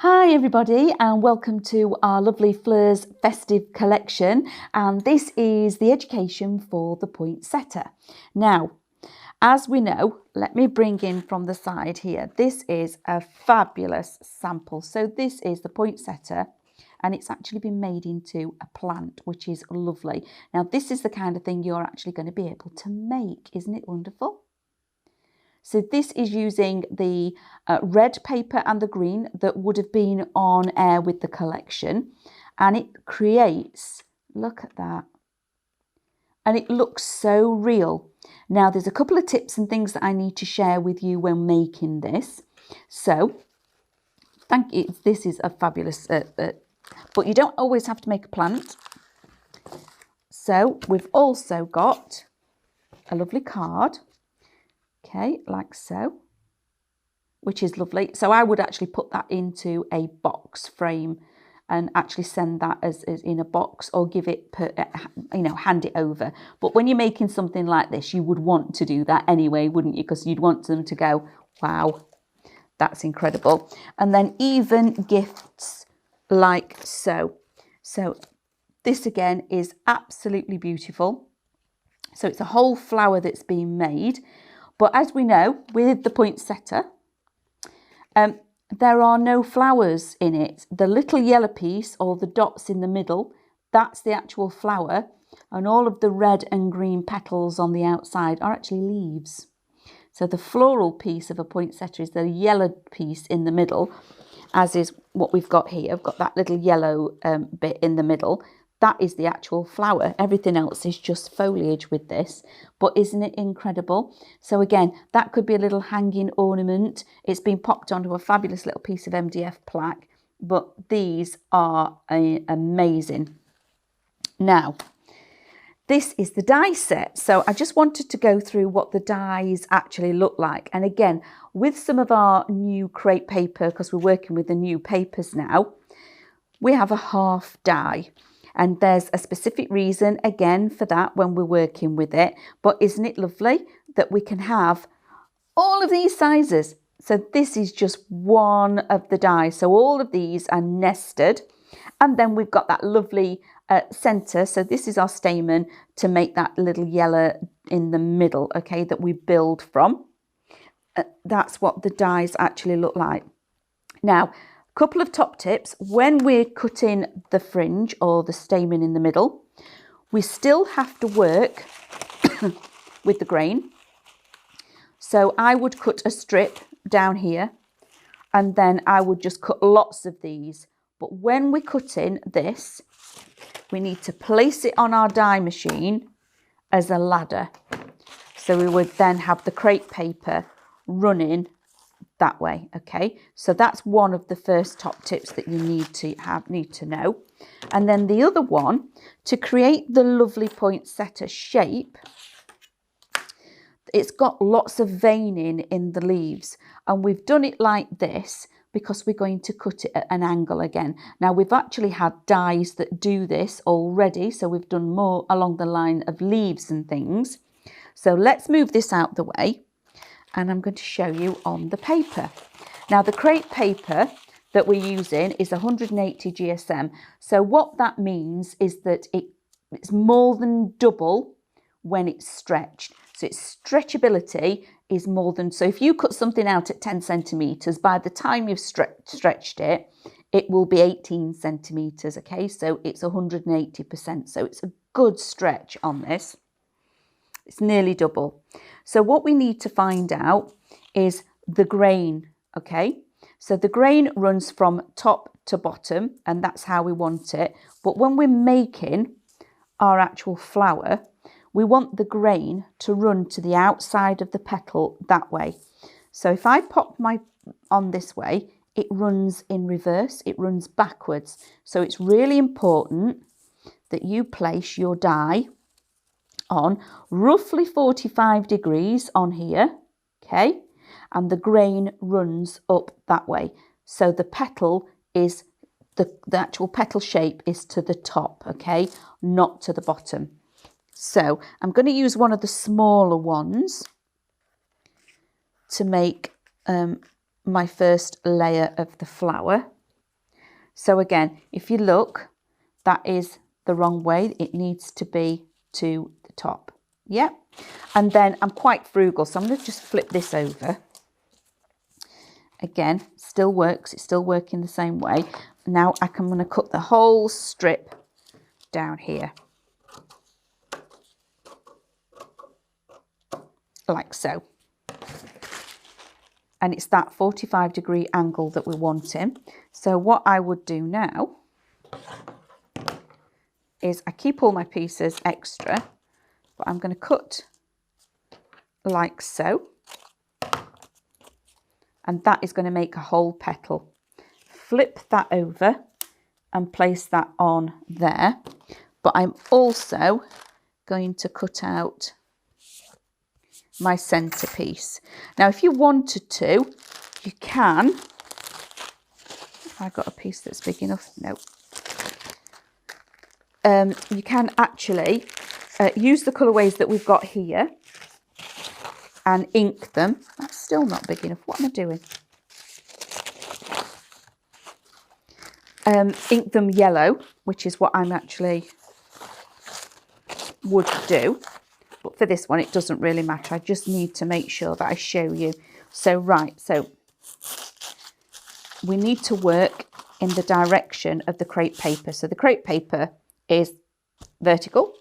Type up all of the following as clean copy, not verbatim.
Hi everybody and welcome to our lovely Fleurs festive collection, and this is the education for the poinsettia. Now, as we know, let me bring in from the side here, this is a fabulous sample. So this is the poinsettia and it's actually been made into a plant, which is lovely. Now this is the kind of thing you're actually going to be able to make, isn't it wonderful? So this is using the red paper and the green that would have been on air with the collection. And it creates, look at that. And it looks so real. Now there's a couple of tips and things that I need to share with you when making this. So, thank you. This is a fabulous, but you don't always have to make a plant. So we've also got a lovely card. Okay, like so, which is lovely. So I would actually put that into a box frame and actually send that as in a box, or give it, hand it over. But when you're making something like this, you would want to do that anyway, wouldn't you? Because you'd want them to go, wow, that's incredible. And then even gifts like so. So this again is absolutely beautiful. So it's a whole flower that's been made. But as we know, with the poinsettia, there are no flowers in it. The little yellow piece or the dots in the middle, that's the actual flower. And all of the red and green petals on the outside are actually leaves. So the floral piece of a poinsettia is the yellow piece in the middle, as is what we've got here. I've got that little yellow bit in the middle. That is the actual flower. Everything else is just foliage with this. But isn't it incredible? So again, that could be a little hanging ornament. It's been popped onto a fabulous little piece of MDF plaque. But these are amazing. Now, this is the die set. So I just wanted to go through what the dies actually look like. And again, with some of our new crepe paper, because we're working with the new papers now, we have a half die. And there's a specific reason, again, for that when we're working with it. But isn't it lovely that we can have all of these sizes? So this is just one of the dies. So all of these are nested. And then we've got that lovely centre. So this is our stamen to make that little yellow in the middle, okay, that we build from. That's what the dies actually look like. Now, couple of top tips. When we're cutting the fringe or the stamen in the middle, we still have to work with the grain. So I would cut a strip down here and then I would just cut lots of these. But when we're cutting this, we need to place it on our die machine as a ladder. So we would then have the crepe paper running that way. Okay, so that's one of the first top tips that you need to know. And then the other one, to create the lovely poinsettia shape, it's got lots of veining in the leaves, and we've done it like this because we're going to cut it at an angle again. Now we've actually had dies that do this already, so we've done more along the line of leaves and things. So let's move this out the way. And I'm going to show you on the paper. Now the crepe paper that we're using is 180 GSM. So what that means is that it's more than double when it's stretched. So its stretchability is more than, so if you cut something out at 10 centimetres, by the time you've stretched it, it will be 18 centimetres, okay? So it's 180%. So it's a good stretch on this. It's nearly double. So what we need to find out is the grain, okay? So the grain runs from top to bottom, and that's how we want it. But when we're making our actual flower, we want the grain to run to the outside of the petal that way. So if I pop my on this way, it runs in reverse, it runs backwards. So it's really important that you place your die on roughly 45 degrees on here, okay, and the grain runs up that way. So the petal is, the actual petal shape is to the top, okay, not to the bottom. So I'm going to use one of the smaller ones to make my first layer of the flower. So again, if you look, that is the wrong way. It needs to be to the top. Yeah. And then I'm quite frugal, so I'm going to just flip this over. Again, still works. It's still working the same way. Now I'm going to cut the whole strip down here. Like so. And it's that 45-degree angle that we're wanting. So what I would do now is I keep all my pieces extra, but I'm going to cut like so. And that is going to make a whole petal. Flip that over and place that on there. But I'm also going to cut out my centerpiece. Now, if you wanted to, you can. Have I got a piece that's big enough? No. You can actually use the colourways that we've got here and ink them. That's still not big enough. What am I doing? Ink them yellow, which is what I'm actually would do. But for this one, it doesn't really matter. I just need to make sure that I show you. So, right, so we need to work in the direction of the crepe paper. So the crepe paper is vertical,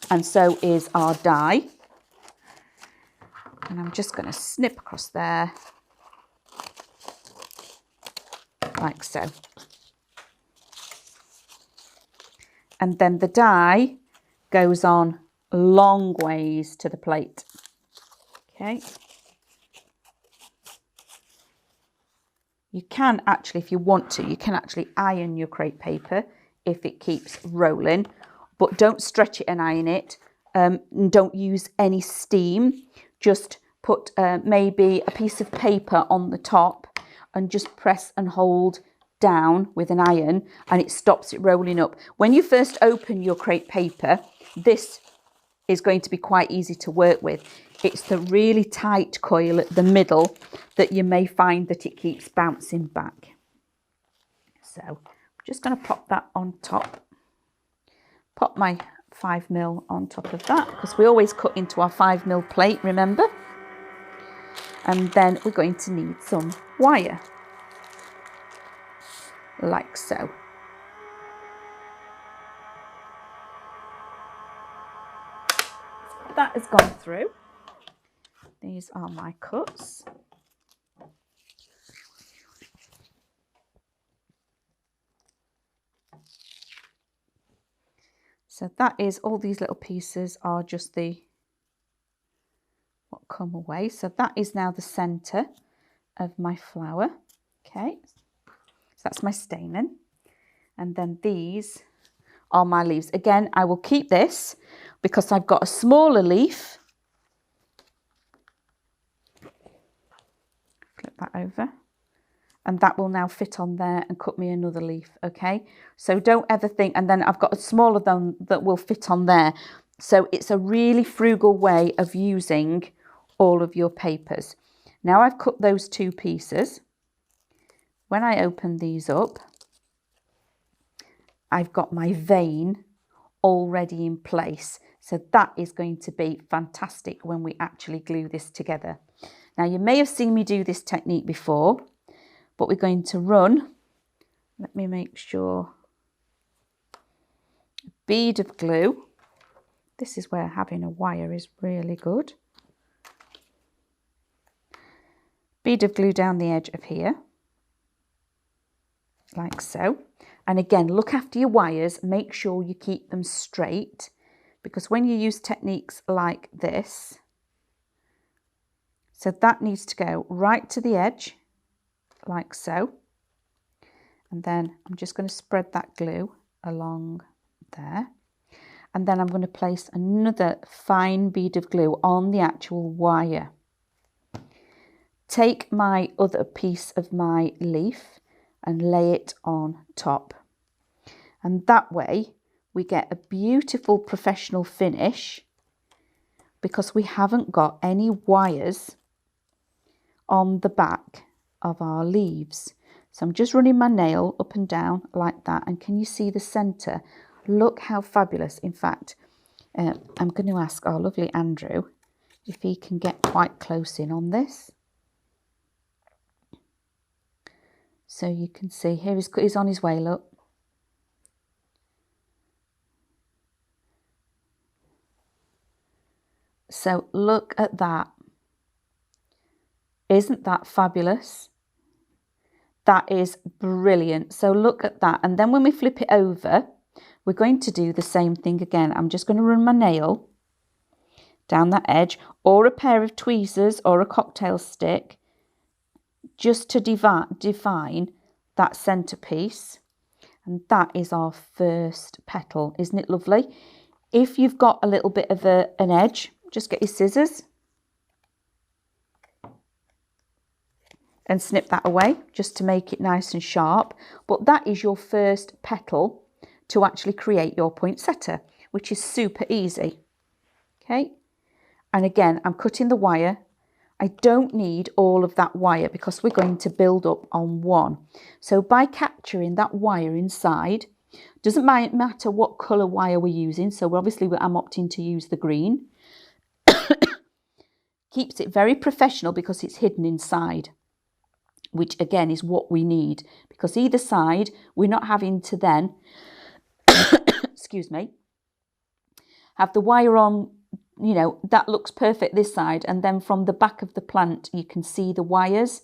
and so is our die. And I'm just going to snip across there, like so. And then the die goes on long ways to the plate. Okay. You can actually, if you want to, you can actually iron your crepe paper if it keeps rolling, but don't stretch it and iron it. Don't use any steam. Just put maybe a piece of paper on the top and just press and hold down with an iron, and it stops it rolling up. When you first open your crepe paper, this is going to be quite easy to work with. It's the really tight coil at the middle that you may find that it keeps bouncing back. So I'm just going to pop that on top. Pop my 5mm on top of that, because we always cut into our 5mm plate, remember? And then we're going to need some wire, like so. That has gone through. These are my cuts. So that is, all these little pieces are just what come away. So that is now the centre of my flower. Okay, so that's my staining. And then these are my leaves. Again, I will keep this because I've got a smaller leaf. Flip that over. And that will now fit on there and cut me another leaf, okay? So don't ever think, and then I've got a smaller one that will fit on there. So it's a really frugal way of using all of your papers. Now I've cut those two pieces. When I open these up, I've got my vein already in place. So that is going to be fantastic when we actually glue this together. Now you may have seen me do this technique before, but we're going to run, let me make sure, a bead of glue. This is where having a wire is really good. Bead of glue down the edge of here, like so. And again, look after your wires, make sure you keep them straight, because when you use techniques like this, so that needs to go right to the edge, like so. And then I'm just going to spread that glue along there. And then I'm going to place another fine bead of glue on the actual wire. Take my other piece of my leaf and lay it on top. And that way we get a beautiful professional finish, because we haven't got any wires on the back of our leaves. So I'm just running my nail up and down like that. And can you see the centre? Look how fabulous. In fact, I'm going to ask our lovely Andrew if he can get quite close in on this. So you can see here he's on his way, look. So look at that. Isn't that fabulous? That is brilliant. So look at that. And then when we flip it over, we're going to do the same thing again. I'm just going to run my nail down that edge, or a pair of tweezers or a cocktail stick, just to define that centerpiece. And that is our first petal. Isn't it lovely? If you've got a little bit of an edge, just get your scissors and snip that away just to make it nice and sharp. But that is your first petal to actually create your poinsettia, which is super easy. Okay, and again, I'm cutting the wire. I don't need all of that wire because we're going to build up on one. So by capturing that wire inside, doesn't matter what colour wire we're using. So obviously I'm opting to use the green. Keeps it very professional because it's hidden inside, which again is what we need, because either side we're not having to then excuse me, have the wire on, you know, that looks perfect this side, and then from the back of the plant you can see the wires.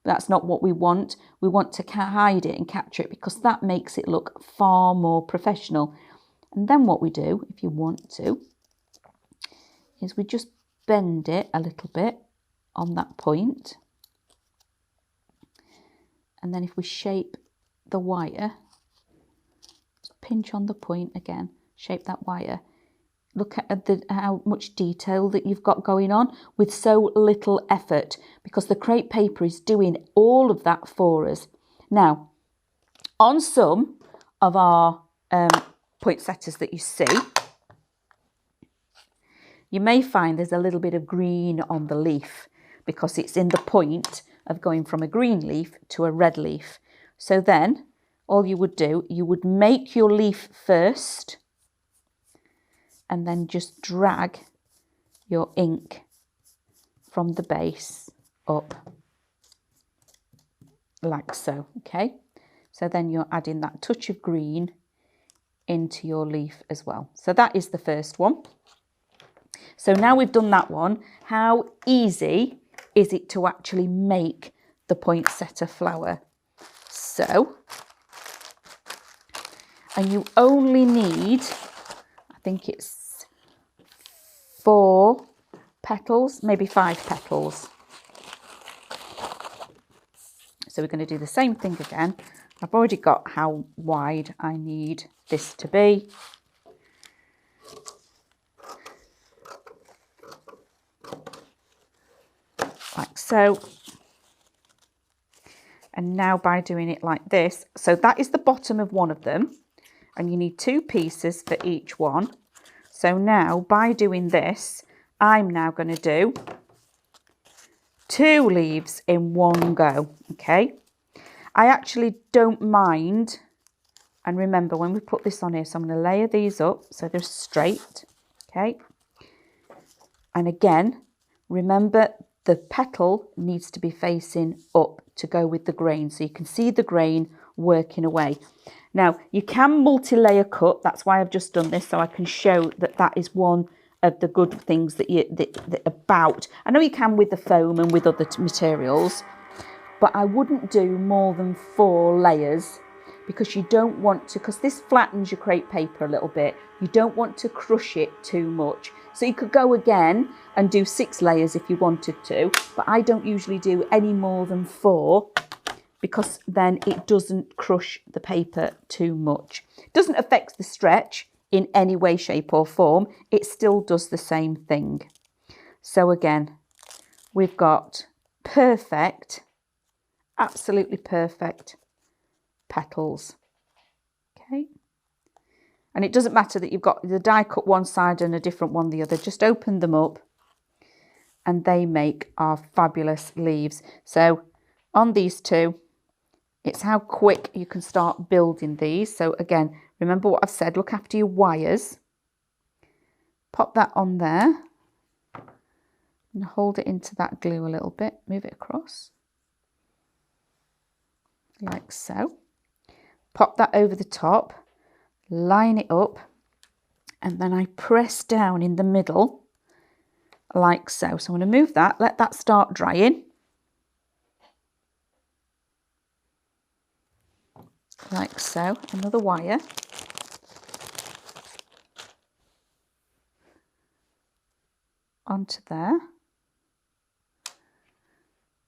That's not what we want. We want to hide it and capture it because that makes it look far more professional. And then what we do, if you want to, is we just bend it a little bit on that point. And then if we shape the wire, just pinch on the point again, shape that wire. Look at how much detail that you've got going on with so little effort, because the crepe paper is doing all of that for us. Now, on some of our poinsettias that you see, you may find there's a little bit of green on the leaf because it's in the point of going from a green leaf to a red leaf. So then all you would do, you would make your leaf first and then just drag your ink from the base up like so, okay? So then you're adding that touch of green into your leaf as well. So that is the first one. So now we've done that one, how easy is it to actually make the poinsettia flower? So, and you only need, I think it's 4 petals, maybe 5 petals. So we're going to do the same thing again. I've already got how wide I need this to be. Like so. And now by doing it like this, so that is the bottom of one of them, and you need 2 pieces for each one. So now by doing this, I'm now going to do 2 leaves in one go, okay? I actually don't mind, and remember when we put this on here, so I'm going to layer these up so they're straight, okay? And again, remember the petal needs to be facing up to go with the grain, so you can see the grain working away. Now you can multi-layer cut, that's why I've just done this, so I can show that that is one of the good things that about. I know you can with the foam and with other materials, but I wouldn't do more than 4 layers because you don't want to, because this flattens your crepe paper a little bit, you don't want to crush it too much. So you could go again and do 6 layers if you wanted to, but I don't usually do any more than 4 because then it doesn't crush the paper too much. It doesn't affect the stretch in any way, shape or form. It still does the same thing. So again, we've got perfect, absolutely perfect petals. Okay. And it doesn't matter that you've got the die cut one side and a different one the other. Just open them up and they make our fabulous leaves. So on these 2, It's how quick you can start building these. So again, remember what I've said, look after your wires. Pop that on there and hold it into that glue a little bit. Move it across like so. Pop that over the top, line it up, and then I press down in the middle like so. So I'm going to move that, let that start drying. Like so, another wire. Onto there.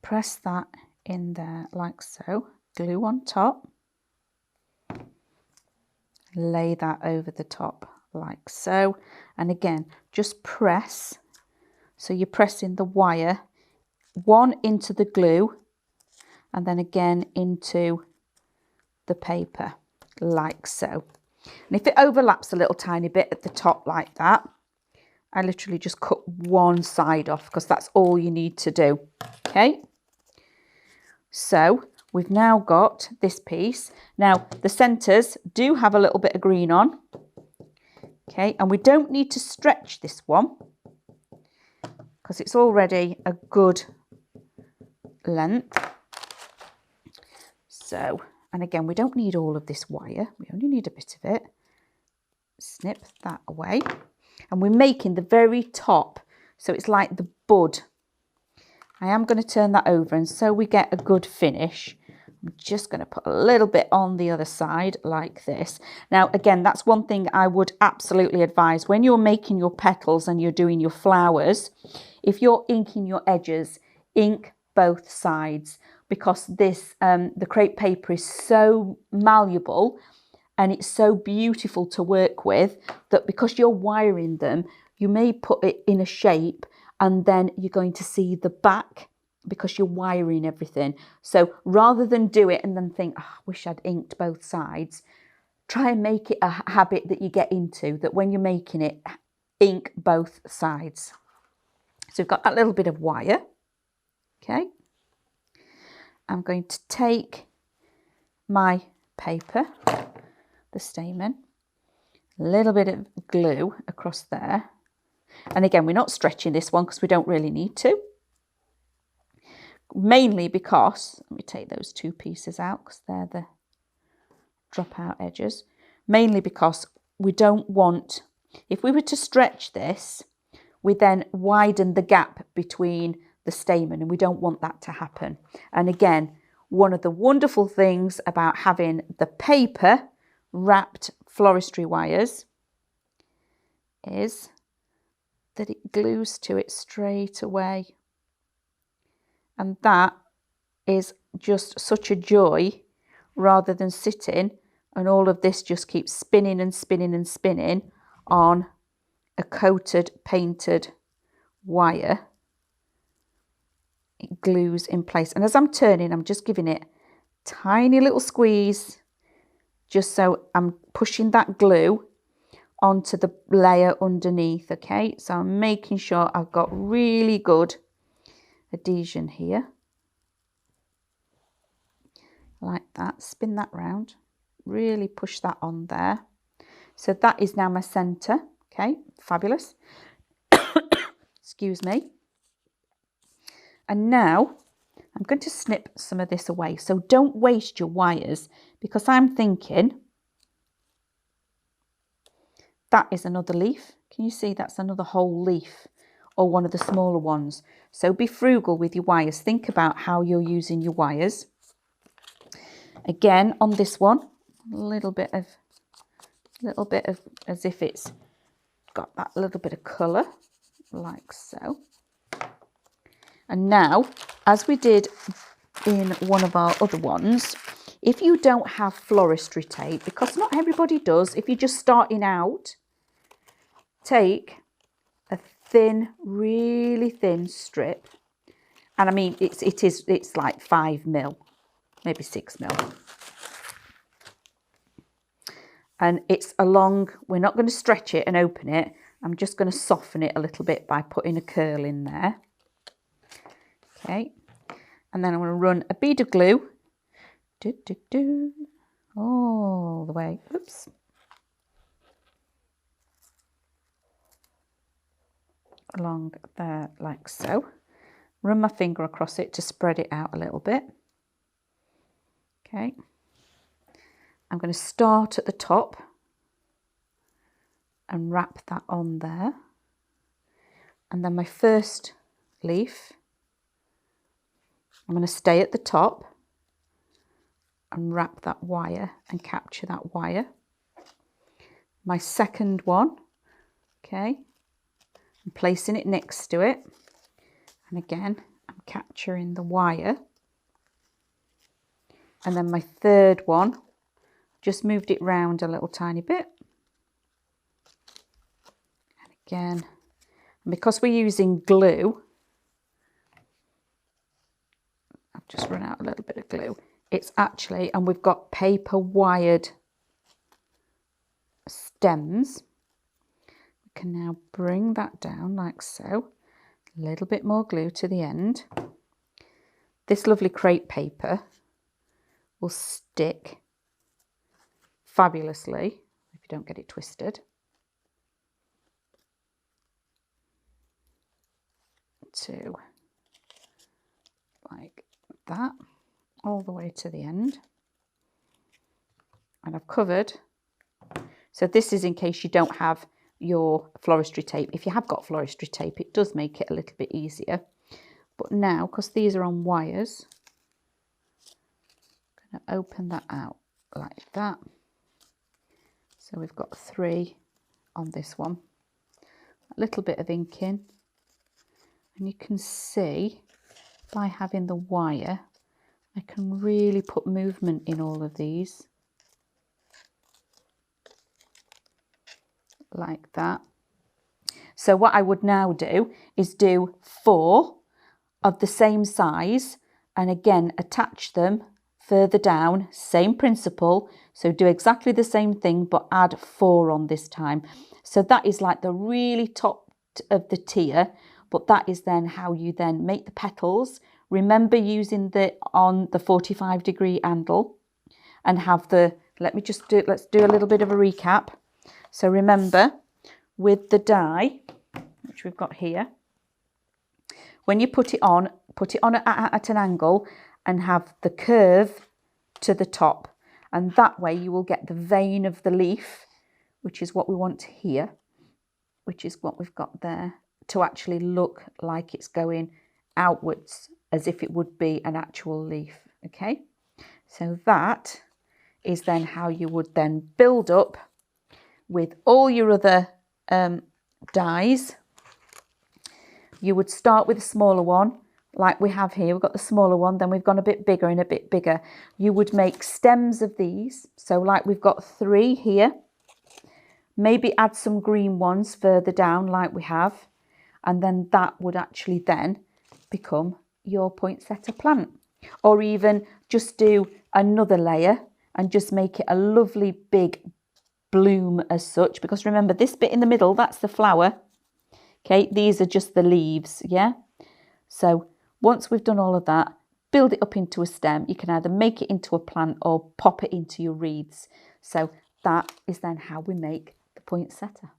Press that in there like so. Glue on top. Lay that over the top like so. And again, just press. So you're pressing the wire, one into the glue, and then again into the paper like so. And if it overlaps a little tiny bit at the top like that, I literally just cut one side off because that's all you need to do. Okay, so we've now got this piece. Now the centers do have a little bit of green on. Okay, and we don't need to stretch this one because it's already a good length. So, and again, we don't need all of this wire. We only need a bit of it. Snip that away. And we're making the very top. So it's like the bud. I am going to turn that over, and so we get a good finish. I'm just going to put a little bit on the other side like this. Now, again, that's one thing I would absolutely advise. When you're making your petals and you're doing your flowers, if you're inking your edges, ink both sides, because this the crepe paper is so malleable and it's so beautiful to work with that because you're wiring them, you may put it in a shape and then you're going to see the back because you're wiring everything. So rather than do it and then think, oh, I wish I'd inked both sides, try and make it a habit that you get into, that when you're making it, ink both sides. So we've got that little bit of wire. Okay. I'm going to take my paper, the stamen, a little bit of glue across there. And again, we're not stretching this one because we don't really need to. Mainly because, let me take those two pieces out because they're the drop-out edges. Mainly because we don't want, if we were to stretch this, we then widen the gap between the stamen, and we don't want that to happen. And again, one of the wonderful things about having the paper wrapped floristry wires is that it glues to it straight away. And that is just such a joy, rather than sitting and all of this just keeps spinning and spinning and spinning on a coated, painted wire. It glues in place. And as I'm turning, I'm just giving it a tiny little squeeze, just so I'm pushing that glue onto the layer underneath. Okay, so I'm making sure I've got really good adhesion here. Like that. Spin that round. Really push that on there. So that is now my centre. Okay, fabulous. Excuse me. And now I'm going to snip some of this away. So don't waste your wires, because I'm thinking that is another leaf. Can you see that's another whole leaf, or one of the smaller ones? So be frugal with your wires. Think about how you're using your wires. Again, on this one, a little bit of as if it's got that little bit of colour, like so. And now, as we did in one of our other ones, if you don't have floristry tape, because not everybody does, if you're just starting out, take a thin, really thin strip. And I mean, it's like 5 mil, maybe 6 mil. And it's along, we're not going to stretch it and open it. I'm just going to soften it a little bit by putting a curl in there. Okay. And then I'm going to run a bead of glue all the way, oops, along there like so. Run my finger across it to spread it out a little bit. Okay, I'm going to start at the top and wrap that on there, and then my first leaf, I'm going to stay at the top and wrap that wire and capture that wire. My second one, okay, I'm placing it next to it, and again I'm capturing the wire. And then my third one, just moved it round a little tiny bit. And again, and because we're using glue, I've just run out a little bit of glue. It's actually, and we've got paper wired stems. We can now bring that down like so. A little bit more glue to the end. This lovely crepe paper will stick fabulously if you don't get it twisted. To like that, all the way to the end. And I've covered, so this is in case you don't have your floristry tape. If you have got floristry tape, it does make it a little bit easier. But now, because these are on wires, I'm going to open that out like that. So we've got 3 on this one. A little bit of ink in. And you can see by having the wire, I can really put movement in all of these. Like that. So what I would now do is do 4 of the same size, and again attach them further down, same principle. So do exactly the same thing, but add 4 on this time. So that is like the really top of the tier, but that is then how you then make the petals. Remember using on the 45-degree angle, and have the, let's do a little bit of a recap. So remember, with the die, which we've got here, when you put it on at an angle and have the curve to the top. And that way you will get the vein of the leaf, which is what we want here, which is what we've got there, to actually look like it's going outwards as if it would be an actual leaf. Okay, so that is then how you would then build up with all your other dies. You would start with a smaller one like we have here. We've got the smaller one, then we've gone a bit bigger and a bit bigger. You would make stems of these, so like we've got 3 here. Maybe add some green ones further down like we have, and then that would actually then become your poinsettia plant. Or even just do another layer and just make it a lovely big bloom as such, because remember this bit in the middle, that's the flower. Okay, these are just the leaves, yeah? So once we've done all of that, build it up into a stem. You can either make it into a plant or pop it into your wreaths. So that is then how we make the poinsettia.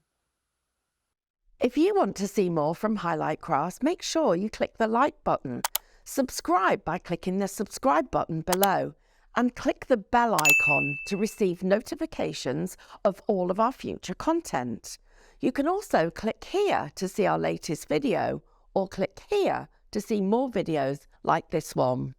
If you want to see more from Highlight Crafts, make sure you click the like button. Subscribe by clicking the subscribe button below, and click the bell icon to receive notifications of all of our future content. You can also click here to see our latest video, or click here to see more videos like this one.